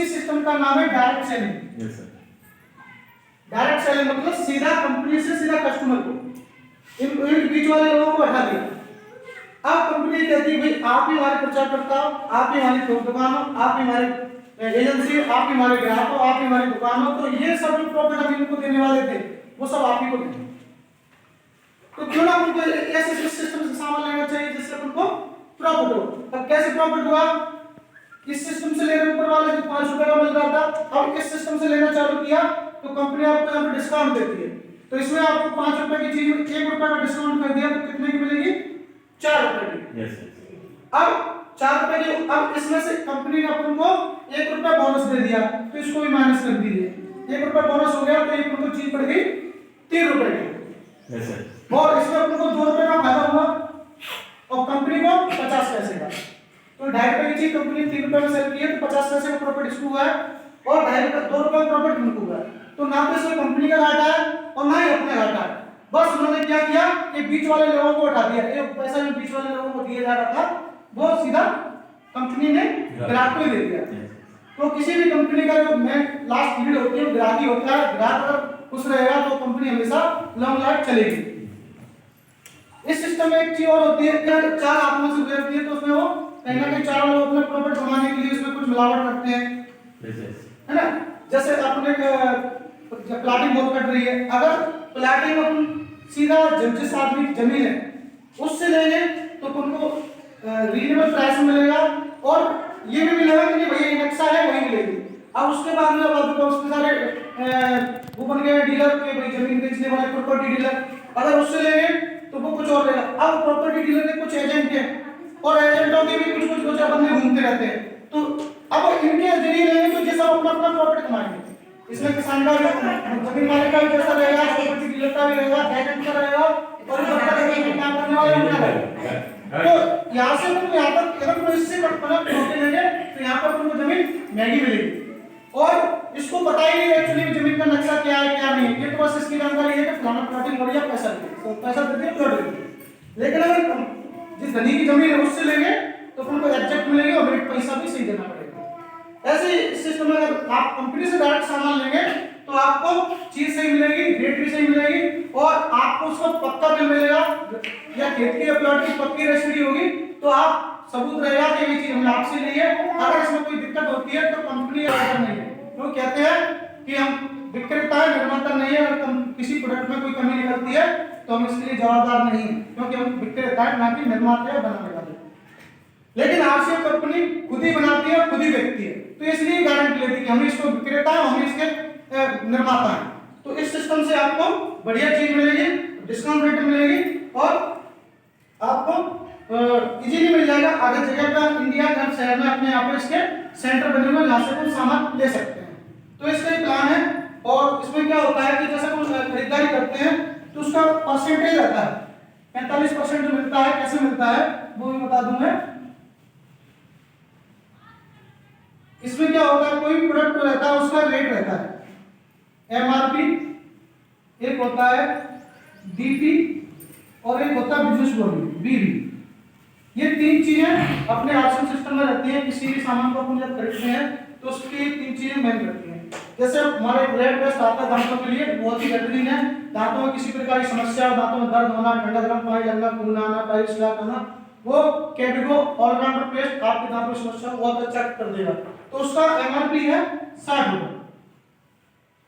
इसी सिस्टम का नाम है direct selling. Yes sir. Direct selling मतलब सीधा कंपनी से सीधा कस्टमर को, इन बीच वाले लोगों को हटा दिया। अब कंपनी कहती है भाई आप ही हमारे प्रचारकर्ता हो, आप ही हमारी दुकान हो, आप ही हमारी एजेंसी, आप ही हमारे ग्राहक हो, आप ही हमारी दुकान हो, तो ये सब जो प्रॉफिट हम इनको देने वाले थे वो सब आप ही को देंगे। तो क्यों ना उनको ऐसे सिस्टम से सामान लेना चाहिए जिससे उनको प्रॉफिट हो। अब कैसे प्रॉफिट हुआ? इस सिस्टम से लेने ऊपर वाले जो 5 रुपए का मिल रहा था, अब इस सिस्टम से लेना चालू किया तो कंपनी आपको यहाँ पे डिस्काउंट देती है। तो इसमें आपको 5 रुपए की चीज में 1 रुपए का डिस्काउंट कर दिया तो कितने की मिलेगी? 4 रुपए की। यस। अब 4 रुपए की, अब इसमें से कंपनी ने अपन को 1 रुपया बोनस दे दिया तो इसको भी माइनस कर दीजिए। 1 रुपया बोनस हो गया तो एक रुपये चीज पड़ गई 3 रुपए की। Yes sir. और इसमें अपन को 2 रुपए का फायदा हुआ और कंपनी को 50 पैसे का। तो 2.5 रुपए की चीज कंपनी ने 3 रुपए में सेल की है तो 50 पैसे का प्रॉफिट इसको हुआ है और 2 रुपए का प्रॉफिट इनको हुआ है। तो ना तो इसमें कंपनी का घाटा है और ना ही अपने घाटा है। बस उन्होंने क्या किया कि बीच वाले लोगों को हटा दिया। ये पैसा जो बीच वाले लोगों को दिया जा रहा था वो सीधा कंपनी ने ग्राहक को ही दे दिया। तो किसी भी कंपनी का जो मेन लास्ट लीड होती है ग्राहक ही होता है। ग्राहक अगर खुश रहेगा तो कंपनी हमेशा लॉन्ग लाइफ चलेगी। इस सिस्टम में एक चीज और होती है कि 4 आत्मा से गुजरती है तो उसमें वो कहीं ना कहीं चारों लोग अपने प्रॉफिट कमाने के लिए उसमें कुछ मिलावट करते हैं, है ना। जैसे अपने प्लाटिंग बहुत कट रही है, अगर प्लाटिंग अपन सीधा जिस आदमी की जमीन है उससे लेंगे तो उनको रीजनेबल प्राइस में मिलेगा और ये भी मिलेगा कि भैया ये नक्शा है वही मिलेगी। अब उसके बाद में अब उसके सारे वो बन गए डीलर के भाई जमीन बेचने वाले प्रॉपर्टी डीलर, अगर उससे लेंगे तो वो कुछ और लेगा। अब प्रॉपर्टी डीलर के कुछ एजेंट हैं और एजेंटों के भी कुछ बंदे घूमते रहते हैं, तो अब इनके जरिए लेंगे तो जैसा अपना अपना प्रॉफिट कमाएंगे। इसमें किसान का जमीन मालिक का भी पैसा रहेगा, प्रॉपर्टी डीलर का भी रहेगा, एजेंट का रहेगा और काम करने वाले उनका रहेगा। तो यहाँ से तुम यहाँ तक अगर तुम इससे मतलब लेंगे तो यहाँ पर तुमको जमीन महंगी मिलेगी और इसको पता ही नहीं एक्चुअली जमीन का नक्शा क्या है क्या नहीं। ये तो बस इसकी जानकारी है कि फलाना प्लॉटिंग हो रही है, पैसा दे तो पैसा देते हैं प्लॉट देते। लेकिन अगर जिस धनी की जमीन है उससे लेंगे तो तुमको एग्जैक्ट मिलेगी और रेट पैसा भी सही देना पड़ेगा। ऐसे इस सिस्टम में अगर आप कंपनी से डायरेक्ट सामान लेंगे तो आपको चीज सही मिलेगी, रेट भी सही मिलेगी और आपको उसका पक्का बिल मिलेगा या खेत की या प्लॉट की पक्की रजिस्ट्री होगी तो आप सबूत रहेगा कि ये चीज हमने आपसे ली है। अगर इसमें कोई दिक्कत होती है तो कंपनी ऑर्डर नहीं है। तो कहते हैं कि हम विक्रेता है, निर्माता नहीं है। अगर किसी प्रोडक्ट में कोई कमी निकलती है तो हम इसके लिए जवाबदार नहीं है क्योंकि हम विक्रेता है ना कि निर्माता है बनाने वाले। लेकिन आरसीएफ कंपनी खुद ही बनाती है खुद ही बेचती है तो इसलिए गारंटी लेती है कि हम इसको विक्रेता है, हम इसके निर्माता है। तो इस सिस्टम से आपको बढ़िया चीज मिलेगी, डिस्काउंट रेट मिलेगी और आपको इजीली मिल जाएगा। आगे जगह पर इंडिया के शहर में अपने यहाँ पे इसके सेंटर बने हुए जहाँ से हम सामान ले सकते हैं। तो इसका एक प्लान है और इसमें क्या होता है कि जैसे हम खरीदारी करते हैं तो उसका परसेंटेज रहता है 45% जो मिलता है। कैसे मिलता है वो भी बता दूं मैं। इसमें क्या होता है कोई प्रोडक्ट रहता है उसका रेट रहता है एमआरपी, एक होता है डीपी और एक होता है बिजनेस वॉल्यूम बीवी। ये 3 चीजें अपने आरसीएम सिस्टम में रहती हैं। किसी भी सामान को अपन जब खरीदते हैं तो उसकी 3 चीजें मेन रहती हैं। जैसे हमारे ब्रेड पेस्ट आता है दांतों के लिए बहुत ही बेहतरीन है। दांतों में किसी प्रकार की समस्या, दांतों में दर्द होना, ठंडा गर्म पानी लगना, खून आना, पाइल्स होना, वो कैबिगो ऑलराउंडर पेस्ट आपके दांतों की समस्या को बहुत अच्छा कर देगा। तो उसका एमआरपी है 60 रुपए,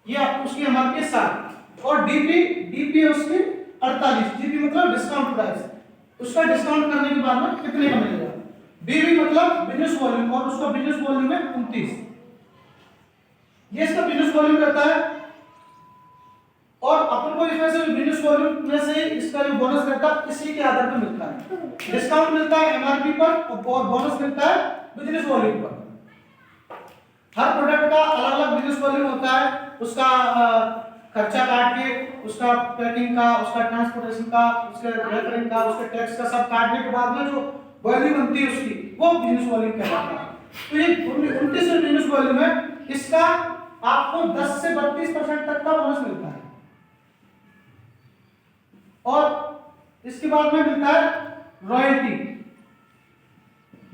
ये उसकी एमआरपी है 60 और डीपी है उसकी 48। डीपी मतलब डिस्काउंट प्राइस, उसका डिस्काउंट करने के बाद में कितने का मिलेगा। बीवी मतलब बिजनेस वॉल्यूम और उसका बिजनेस वॉल्यूम है 29। ये इसका बिजनेस वॉल्यूम रहता है और अपन को इसमें से बिजनेस वॉल्यूम में से इसका जो बोनस रहता है इसी के आधार पर मिलता है। डिस्काउंट मिलता है एमआरपी पर और बोनस मिलता है बिजनेस वॉल्यूम पर। हर प्रोडक्ट का अलग अलग बिजनेस वॉल्यूम होता है, उसका खर्चा काट के उसका पैकिंग का, उसका ट्रांसपोर्टेशन का, उसके रेफरिंग का, उसके टैक्स का सब काटने के बाद में जो वैल्यू बनती है उसकी वो बिजनेस वॉल्यूम कहलाता है। तो ये 29 बिजनेस वॉल्यूम है, इसका आपको 10 से 32% तक का बोनस मिलता है और इसके बाद में मिलता है रॉयल्टी।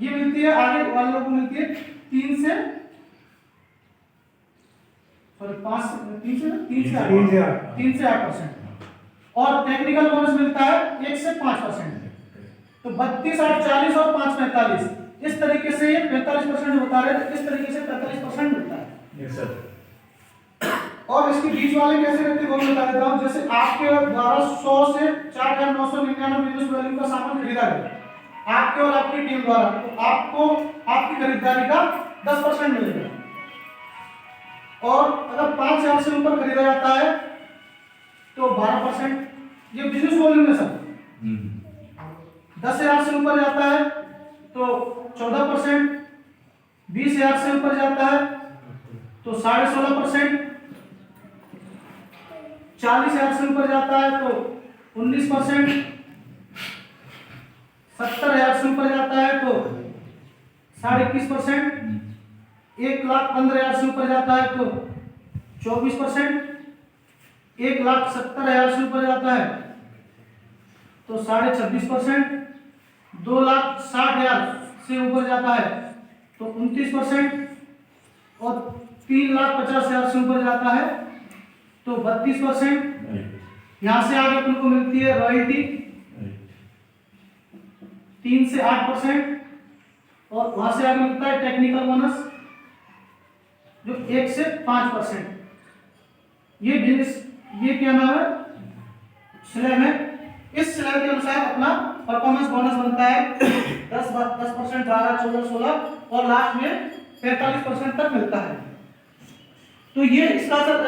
ये मिलती है आगे वाले लोगों को मिलती है 3 से सॉरी 3 से 8%। और टेक्निकल बोनस मिलता है 1 से 5%। तो 32, 8, 40 और 5, 45 इस तरीके से ये 45% बता रहे थे, इस तरीके से 45% मिलता है। Yes sir. और इसके बीच वाले कैसे रहते हैं वो मैं बता देता हूँ। जैसे आपके द्वारा 100 से 4,999 बिजनेस वैल्यू का सामान खरीदा गया आपके और आपकी टीम द्वारा, तो आपको आपकी खरीदारी का 10% मिलेगा। और अगर 5,000 से ऊपर खरीदा जाता है तो 12%, ये बिजनेस वॉल्यूम है सर। 10,000 से ऊपर जाता है तो 14%, 20,000 से ऊपर जाता है तो 16.5%, 40,000 से ऊपर जाता है तो 19%, 70,000 से ऊपर जाता है तो 21.5%, 1,15,000 से ऊपर जाता है तो 24%, 1,70,000 से ऊपर जाता है तो 26.5%, 2,60,000 से ऊपर जाता है तो 29%, और 3,50,000 से ऊपर जाता है तो 32%। यहाँ से आगे अपन को मिलती है रॉयल्टी 3 से 8%, और वहां से आगे मिलता है टेक्निकल बोनस जो 1 से 5%। ये बिजनेस, ये क्या नाम है, स्लैब है। इस स्लैब के अनुसार अपना परफॉर्मेंस बोनस बनता है 10%, 12, 14, 16 और लास्ट में 45% तक मिलता है। तो ये इसका सर